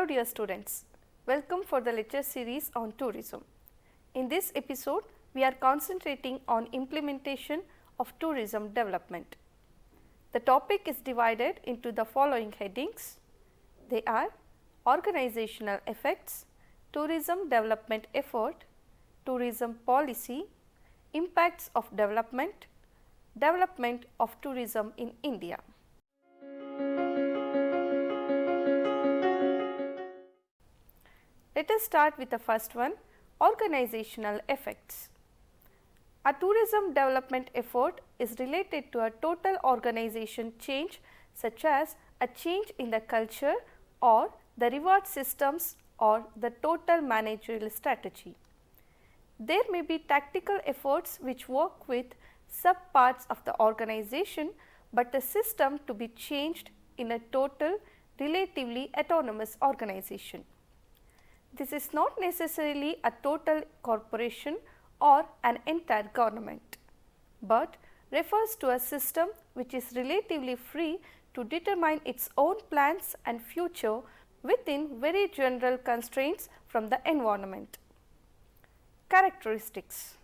Hello dear students, welcome for the lecture series on tourism. In this episode, we are concentrating on implementation of tourism development. The topic is divided into the following headings. They are organizational effects, tourism development effort, tourism policy, impacts of development, development of tourism in India. Let us start with the first one, organizational effects. A tourism development effort is related to a total organization change such as a change in the culture or the reward systems or the total managerial strategy. There may be tactical efforts which work with sub-parts of the organization, but the system to be changed in a total, relatively autonomous organization. This is not necessarily a total corporation or an entire government, but refers to a system which is relatively free to determine its own plans and future within very general constraints from the environment. Characteristics.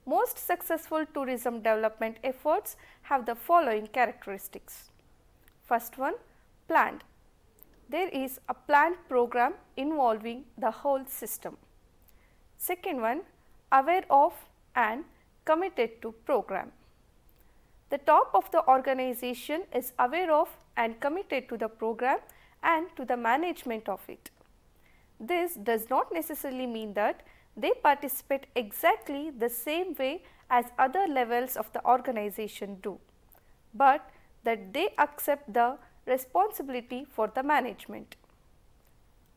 Most successful tourism development efforts have the following characteristics. First one, planned. There is a planned program involving the whole system. Second one, aware of and committed to program. The top of the organization is aware of and committed to the program and to the management of it. This does not necessarily mean that they participate exactly the same way as other levels of the organization do, but that they accept the responsibility for the management.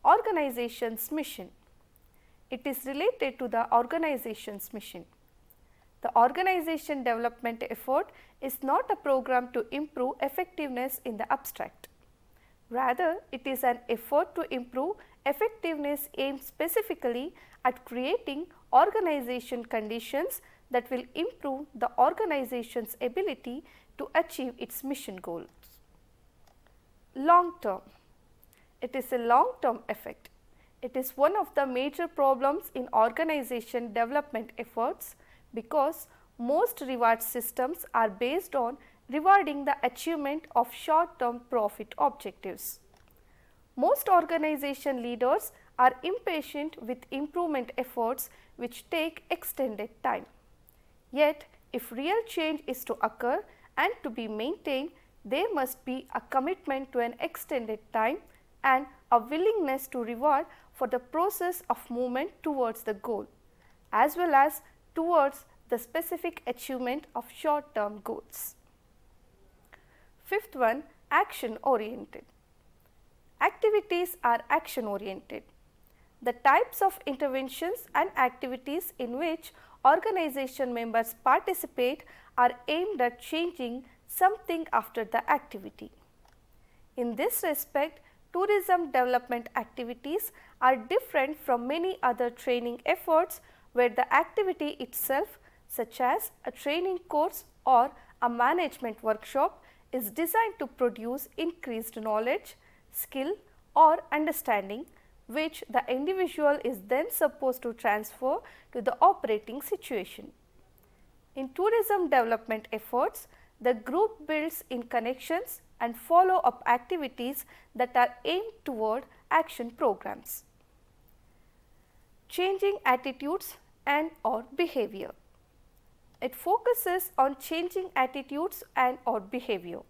Organization's mission. It is related to the organization's mission. The organization development effort is not a program to improve effectiveness in the abstract. Rather, it is an effort to improve effectiveness aimed specifically at creating organization conditions that will improve the organization's ability to achieve its mission goals. Long term. It is a long term effect. It is one of the major problems in organization development efforts because most reward systems are based on rewarding the achievement of short term profit objectives. Most organization leaders are impatient with improvement efforts which take extended time. Yet, if real change is to occur and to be maintained, there must be a commitment to an extended time and a willingness to reward for the process of movement towards the goal, as well as towards the specific achievement of short term goals. Fifth one, action oriented. Activities are action oriented. The types of interventions and activities in which organization members participate are aimed at changing something after the activity. In this respect, tourism development activities are different from many other training efforts where the activity itself, such as a training course or a management workshop, is designed to produce increased knowledge, skill or understanding which the individual is then supposed to transfer to the operating situation. In tourism development efforts, the group builds in connections and follow up activities that are aimed toward action programs. Changing attitudes and or behavior. It focuses on changing attitudes and or behavior.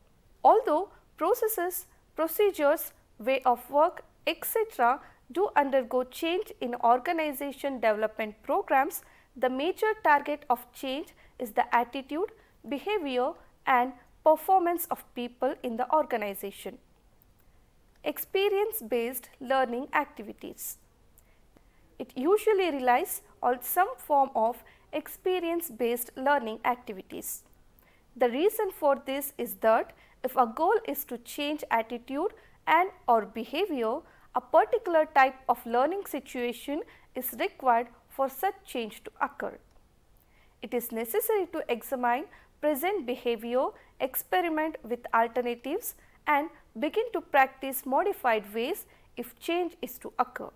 Although processes, procedures, way of work, etc. do undergo change in organization development programs, the major target of change is the attitude, behavior and performance of people in the organization. Experience based learning activities. It usually relies on some form of experience based learning activities. The reason for this is that if a goal is to change attitude and or behavior, a particular type of learning situation is required for such change to occur. It is necessary to examine present behavior, experiment with alternatives and begin to practice modified ways if change is to occur.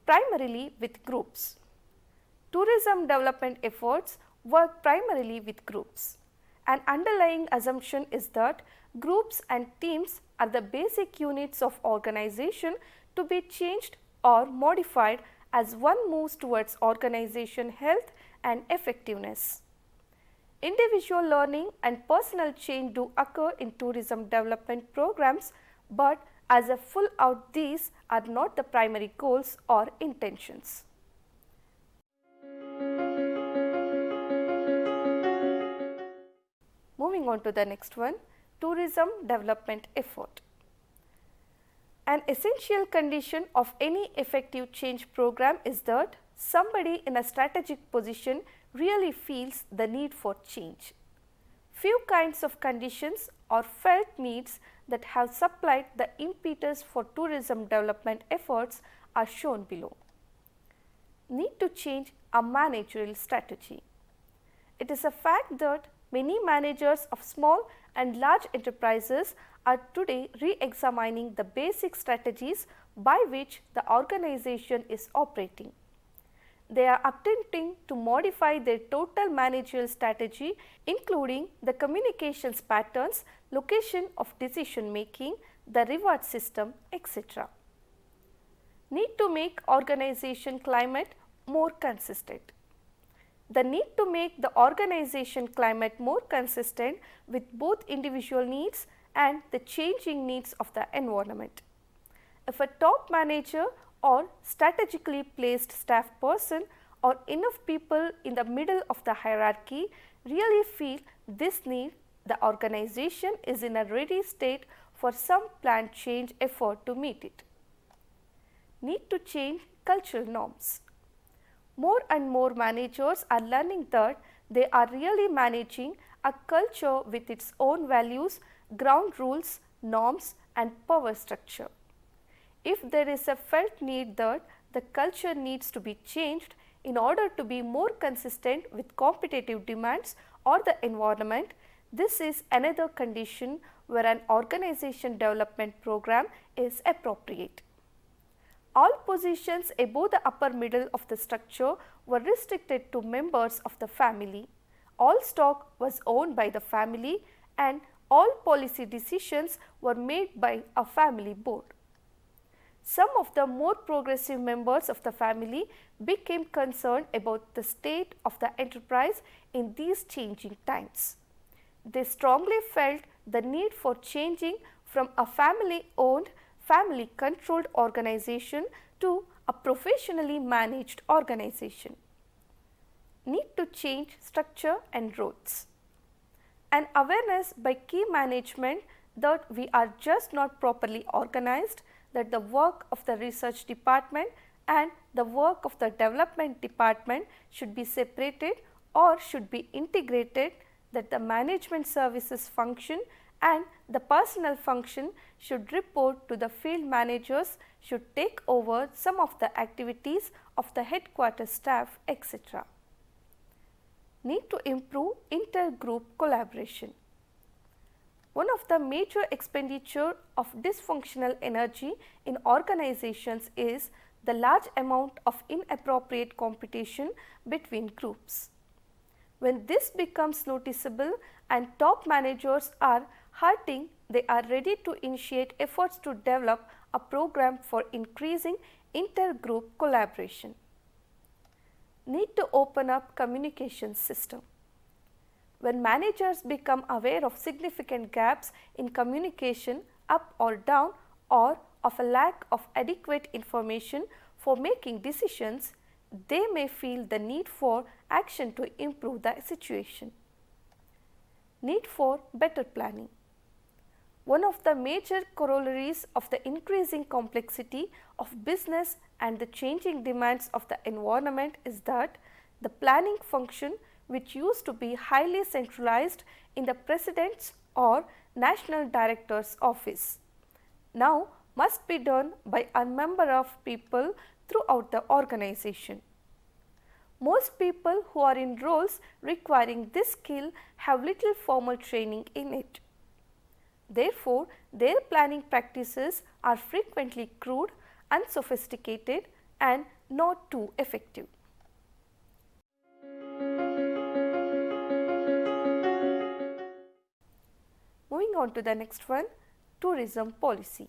Primarily with groups. Tourism development efforts work primarily with groups. An underlying assumption is that groups and teams are the basic units of organization to be changed or modified as one moves towards organization health and effectiveness. Individual learning and personal change do occur in tourism development programs, but as a full out these are not the primary goals or intentions. Moving on to the next one, tourism development effort. An essential condition of any effective change program is that somebody in a strategic position really feels the need for change. Few kinds of conditions or felt needs that have supplied the impetus for tourism development efforts are shown below. Need to change a managerial strategy. It is a fact that many managers of small and large enterprises are today re-examining the basic strategies by which the organization is operating. They are attempting to modify their total managerial strategy, including the communications patterns, location of decision making, the reward system, etc. Need to make organization climate more consistent. The need to make the organization climate more consistent with both individual needs and the changing needs of the environment. If a top manager or strategically placed staff person or enough people in the middle of the hierarchy really feel this need, the organization is in a ready state for some planned change effort to meet it. Need to change cultural norms. More and more managers are learning that they are really managing a culture with its own values, ground rules, norms and power structure. If there is a felt need that the culture needs to be changed in order to be more consistent with competitive demands or the environment, this is another condition where an organization development program is appropriate. All positions above the upper middle of the structure were restricted to members of the family. All stock was owned by the family and all policy decisions were made by a family board. Some of the more progressive members of the family became concerned about the state of the enterprise in these changing times. They strongly felt the need for changing from a family-owned, family-controlled organization to a professionally managed organization. Need to change structure and roles. An awareness by key management that we are just not properly organized, that the work of the research department and the work of the development department should be separated or should be integrated, that the management services function and the personnel function should report to the field managers, should take over some of the activities of the headquarters staff, etc. Need to improve inter-group collaboration. One of the major expenditure of dysfunctional energy in organizations is the large amount of inappropriate competition between groups. When this becomes noticeable and top managers are hurting, they are ready to initiate efforts to develop a program for increasing inter-group collaboration. Need to open up communication system. When managers become aware of significant gaps in communication up or down or of a lack of adequate information for making decisions, they may feel the need for action to improve the situation. Need for better planning. One of the major corollaries of the increasing complexity of business and the changing demands of the environment is that the planning function, which used to be highly centralized in the president's or national director's office, now must be done by a number of people throughout the organization. Most people who are in roles requiring this skill have little formal training in it. Therefore, their planning practices are frequently crude, unsophisticated and not too effective. Moving on to the next one, tourism policy.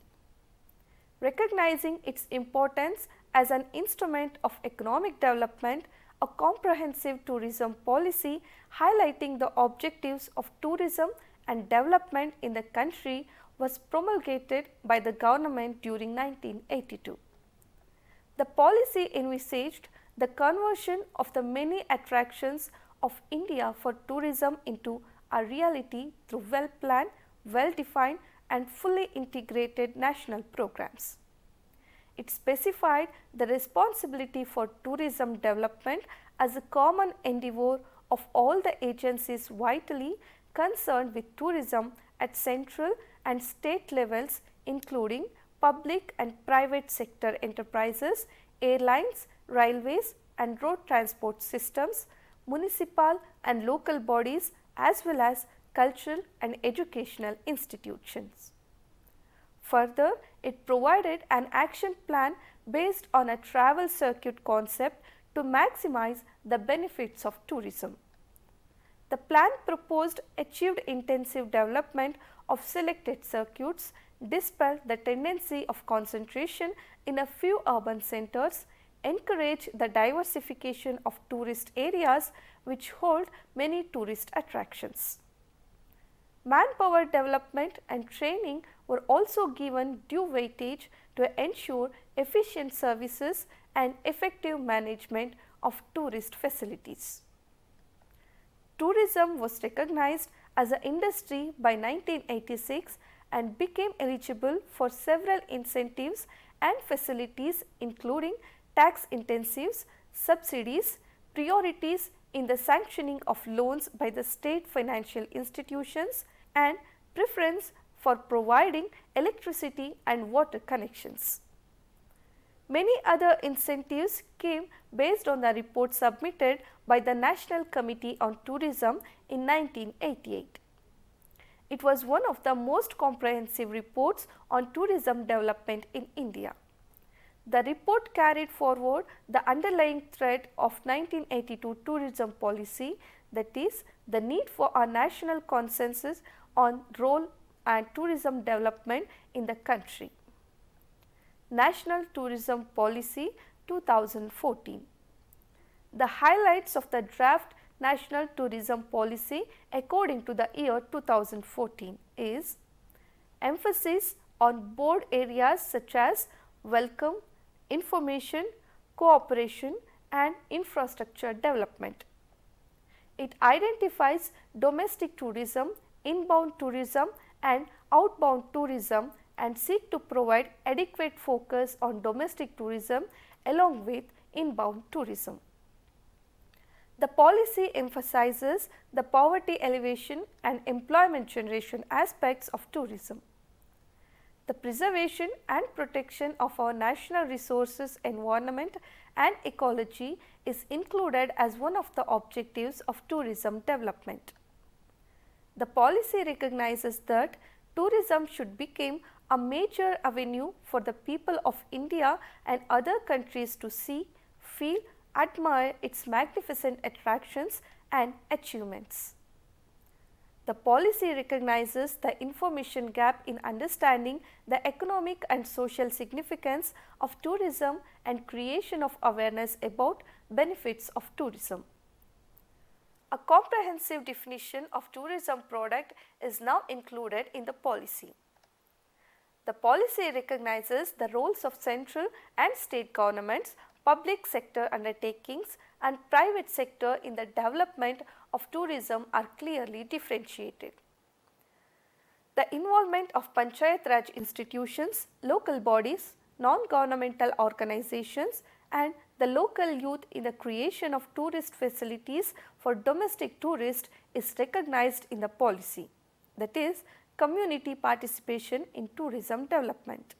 Recognizing its importance as an instrument of economic development, a comprehensive tourism policy highlighting the objectives of tourism and development in the country was promulgated by the government during 1982. The policy envisaged the conversion of the many attractions of India for tourism into a reality through well-planned, well-defined and fully integrated national programs. It specified the responsibility for tourism development as a common endeavour of all the agencies vitally concerned with tourism at central and state levels, including public and private sector enterprises, airlines, railways and road transport systems, municipal and local bodies as well as cultural and educational institutions. Further, it provided an action plan based on a travel circuit concept to maximize the benefits of tourism. The plan proposed achieved intensive development of selected circuits, dispel the tendency of concentration in a few urban centers, encourage the diversification of tourist areas which hold many tourist attractions. Manpower development and training were also given due weightage to ensure efficient services and effective management of tourist facilities. Tourism was recognized as an industry by 1986 and became eligible for several incentives and facilities including tax incentives, subsidies, priorities in the sanctioning of loans by the state financial institutions and preference for providing electricity and water connections. Many other incentives came based on the report submitted by the National Committee on Tourism in 1988. It was one of the most comprehensive reports on tourism development in India. The report carried forward the underlying thread of 1982 tourism policy, that is, the need for a national consensus on role and tourism development in the country. National Tourism Policy 2014. The highlights of the draft National Tourism Policy according to the year 2014 is emphasis on board areas such as welcome, information, cooperation and infrastructure development. It identifies domestic tourism, inbound tourism and outbound tourism and seek to provide adequate focus on domestic tourism along with inbound tourism. The policy emphasizes the poverty elevation and employment generation aspects of tourism. The preservation and protection of our national resources, environment and ecology is included as one of the objectives of tourism development. The policy recognizes that tourism should become a major avenue for the people of India and other countries to see, feel, admire its magnificent attractions and achievements. The policy recognizes the information gap in understanding the economic and social significance of tourism and creation of awareness about benefits of tourism. A comprehensive definition of tourism product is now included in the policy. The policy recognizes the roles of central and state governments, public sector undertakings and private sector in the development of tourism are clearly differentiated. The involvement of Panchayat Raj institutions, local bodies, non-governmental organizations and the local youth in the creation of tourist facilities for domestic tourists is recognized in the policy, that is, community participation in tourism development.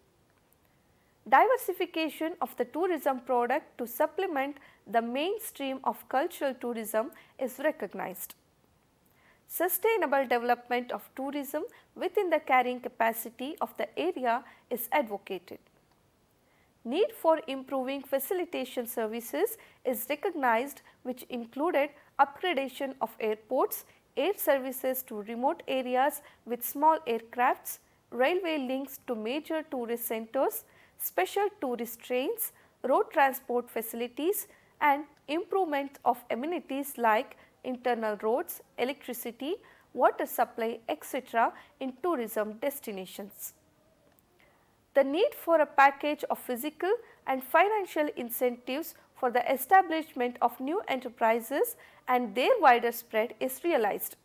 Diversification of the tourism product to supplement the mainstream of cultural tourism is recognized. Sustainable development of tourism within the carrying capacity of the area is advocated. Need for improving facilitation services is recognized, which included upgradation of airports, air services to remote areas with small aircrafts, railway links to major tourist centers, special tourist trains, road transport facilities and improvement of amenities like internal roads, electricity, water supply, etc. in tourism destinations. The need for a package of physical and financial incentives for the establishment of new enterprises and their wider spread is realized.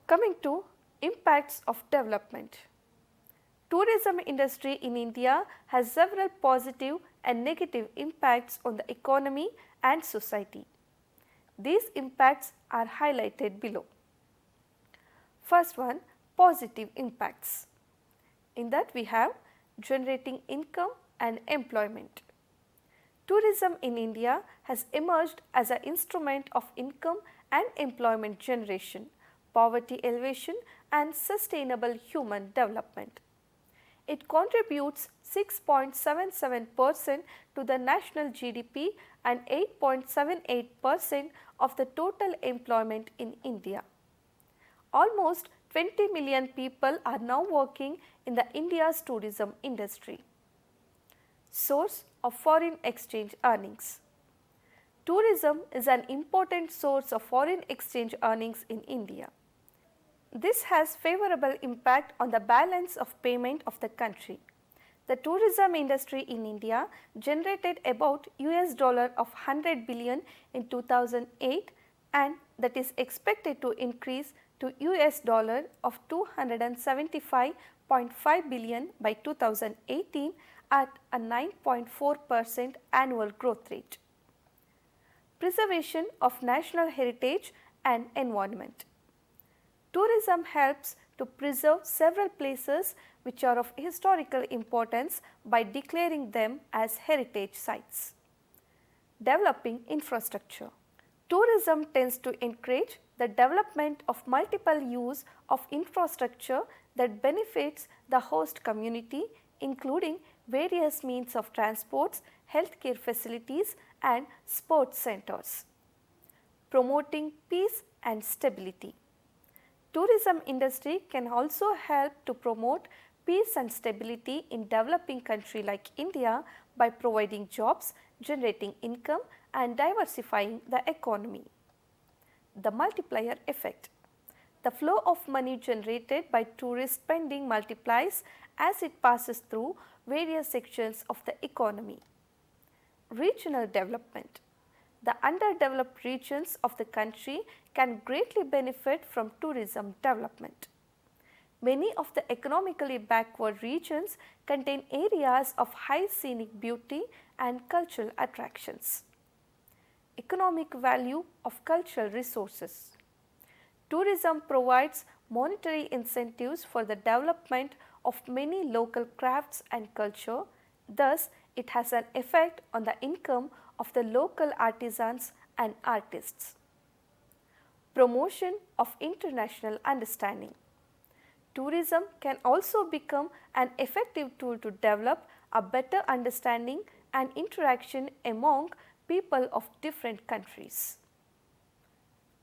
Coming to impacts of development. Tourism industry in India has several positive and negative impacts on the economy and society. These impacts are highlighted below. First one, positive impacts. In that we have generating income and employment. Tourism in India has emerged as an instrument of income and employment generation, poverty elevation and sustainable human development. It contributes 6.77% to the national GDP and 8.78% of the total employment in India. Almost 20 million people are now working in the India's tourism industry. Source of foreign exchange earnings. Tourism is an important source of foreign exchange earnings in India. This has favorable impact on the balance of payment of the country. The tourism industry in India generated about $100 billion in 2008 and that is expected to increase to $275.5 billion by 2018 at a 9.4% annual growth rate. Preservation of national heritage and environment. Tourism helps to preserve several places which are of historical importance by declaring them as heritage sites. Developing infrastructure. Tourism tends to encourage the development of multiple use of infrastructure that benefits the host community, including various means of transports, healthcare facilities and sports centers. Promoting peace and stability. Tourism industry can also help to promote peace and stability in developing country like India by providing jobs, generating income and diversifying the economy. The multiplier effect. The flow of money generated by tourist spending multiplies as it passes through various sections of the economy. Regional development. The underdeveloped regions of the country can greatly benefit from tourism development. Many of the economically backward regions contain areas of high scenic beauty and cultural attractions. Economic value of cultural resources. Tourism provides monetary incentives for the development of many local crafts and culture, thus it has an effect on the income of the local artisans and artists. Promotion of international understanding. Tourism can also become an effective tool to develop a better understanding and interaction among people of different countries.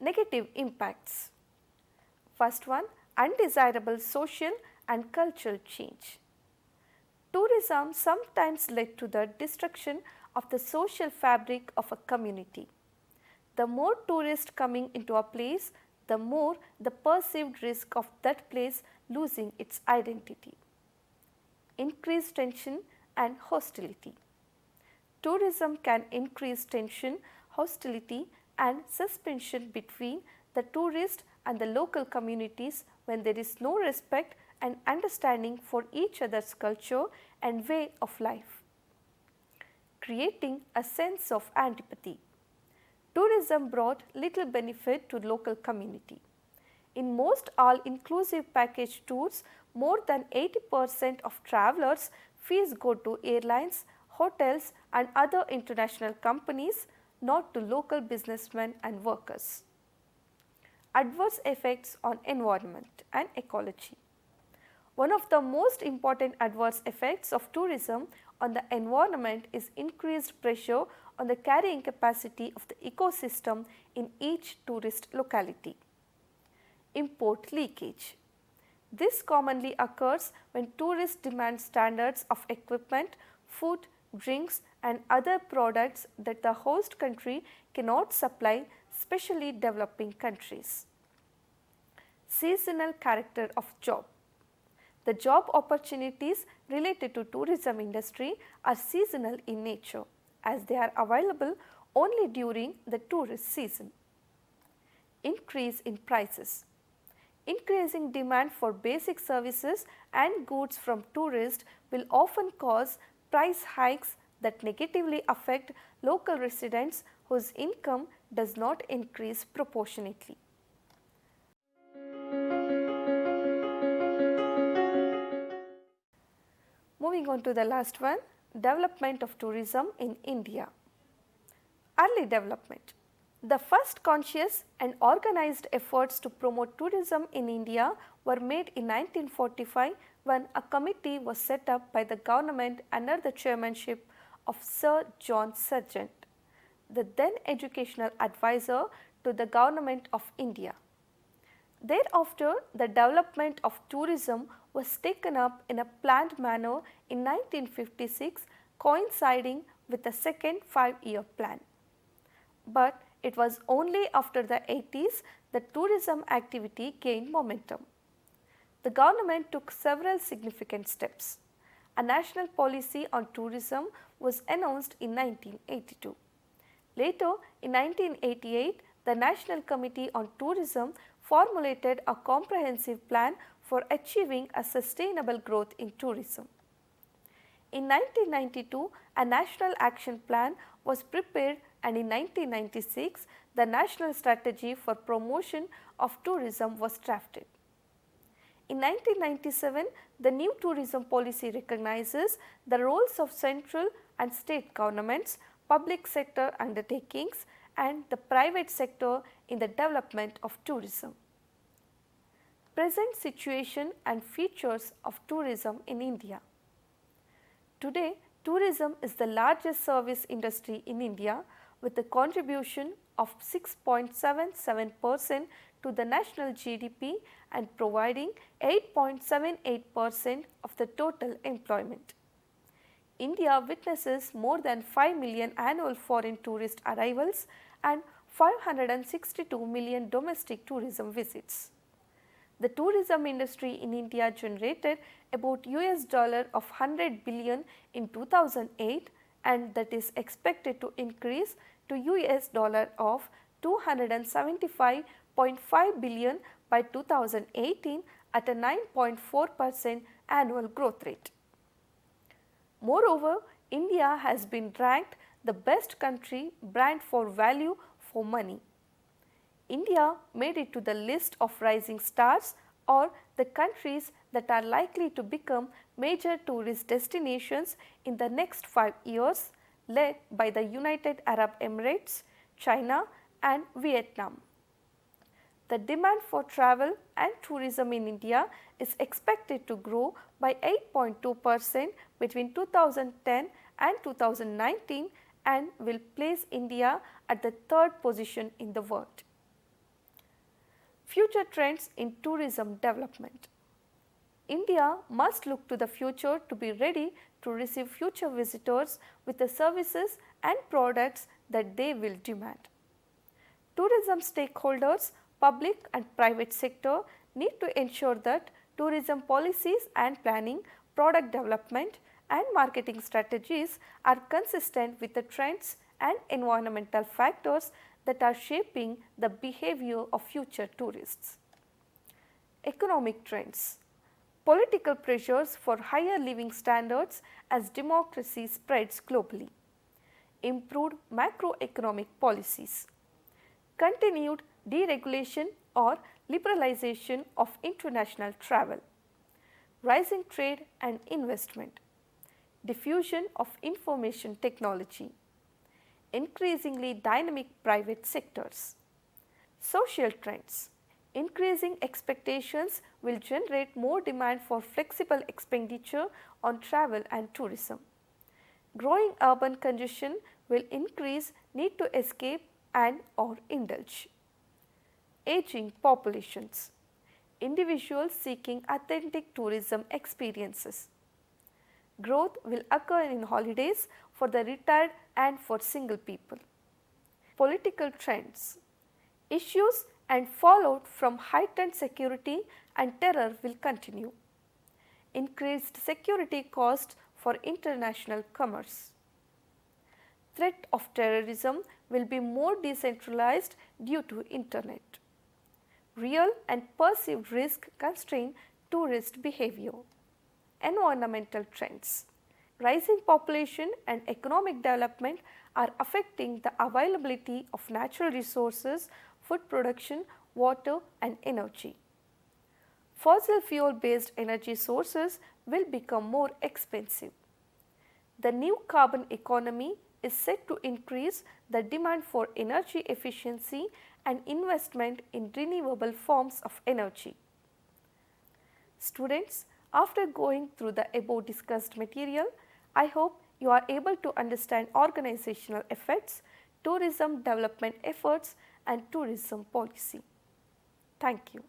Negative impacts. First one, undesirable social and cultural change. Tourism sometimes led to the destruction of the social fabric of a community. The more tourists coming into a place, the more the perceived risk of that place losing its identity. Increased tension and hostility. Tourism can increase tension, hostility and suspension between the tourist and the local communities when there is no respect and understanding for each other's culture and way of life. Creating a sense of antipathy. Tourism brought little benefit to local community. In most all-inclusive package tours, more than 80% of travelers' fees go to airlines, hotels and other international companies, not to local businessmen and workers. Adverse effects on environment and ecology. One of the most important adverse effects of tourism on the environment is increased pressure on the carrying capacity of the ecosystem in each tourist locality. Import leakage. This commonly occurs when tourists demand standards of equipment, food, drinks and other products that the host country cannot supply, especially developing countries. Seasonal character of job. The job opportunities related to tourism industry are seasonal in nature, as they are available only during the tourist season. Increase in prices. Increasing demand for basic services and goods from tourists will often cause price hikes that negatively affect local residents whose income does not increase proportionately. Moving on to the last one, development of tourism in India. Early development. The first conscious and organized efforts to promote tourism in India were made in 1945 when a committee was set up by the government under the chairmanship of Sir John Sergeant, the then educational advisor to the government of India. Thereafter, the development of tourism was taken up in a planned manner in 1956, coinciding with the second 5-year plan. But it was only after the 80s that tourism activity gained momentum. The government took several significant steps. A national policy on tourism was announced in 1982. Later, in 1988, the National Committee on Tourism formulated a comprehensive plan for achieving a sustainable growth in tourism. In 1992, a national action plan was prepared, and in 1996, the National Strategy for Promotion of Tourism was drafted. In 1997, the new tourism policy recognizes the roles of central and state governments, public sector undertakings and the private sector in the development of tourism. Present situation and features of tourism in India. Today, tourism is the largest service industry in India with a contribution of 6.77% to the national GDP and providing 8.78% of the total employment. India witnesses more than 5 million annual foreign tourist arrivals and 562 million domestic tourism visits. The tourism industry in India generated about $100 billion in 2008, and that is expected to increase to $275.5 billion by 2018 at a 9.4% annual growth rate. Moreover, India has been ranked the best country brand for value for money. India made it to the list of rising stars, or the countries that are likely to become major tourist destinations in the next 5 years, led by the United Arab Emirates, China and Vietnam. The demand for travel and tourism in India is expected to grow by 8.2% between 2010 and 2019 and will place India at the 3rd position in the world. Future trends in tourism development. India must look to the future to be ready to receive future visitors with the services and products that they will demand. Tourism stakeholders, public and private sector, need to ensure that tourism policies and planning, product development and marketing strategies are consistent with the trends and environmental factors that are shaping the behavior of future tourists. Economic trends. Political pressures for higher living standards as democracy spreads globally. Improved macroeconomic policies. Continued deregulation or liberalization of international travel. Rising trade and investment. diffusion of information technology, increasingly dynamic private sectors. Social trends. Increasing expectations will generate more demand for flexible expenditure on travel and tourism. Growing urban congestion will increase need to escape and or indulge. Aging populations. Individuals seeking authentic tourism experiences. Growth will occur in holidays for the retired and for single people. Political trends. Issues and fallout from heightened security and terror will continue. Increased security costs for international commerce. Threat of terrorism will be more decentralized due to internet. Real and perceived risk constrain tourist behavior. Environmental trends. Rising population and economic development are affecting the availability of natural resources, food production, water and energy. Fossil fuel based energy sources will become more expensive. The new carbon economy is set to increase the demand for energy efficiency and investment in renewable forms of energy. Students, after going through the above discussed material, I hope you are able to understand organizational effects, tourism development efforts and tourism policy. Thank you.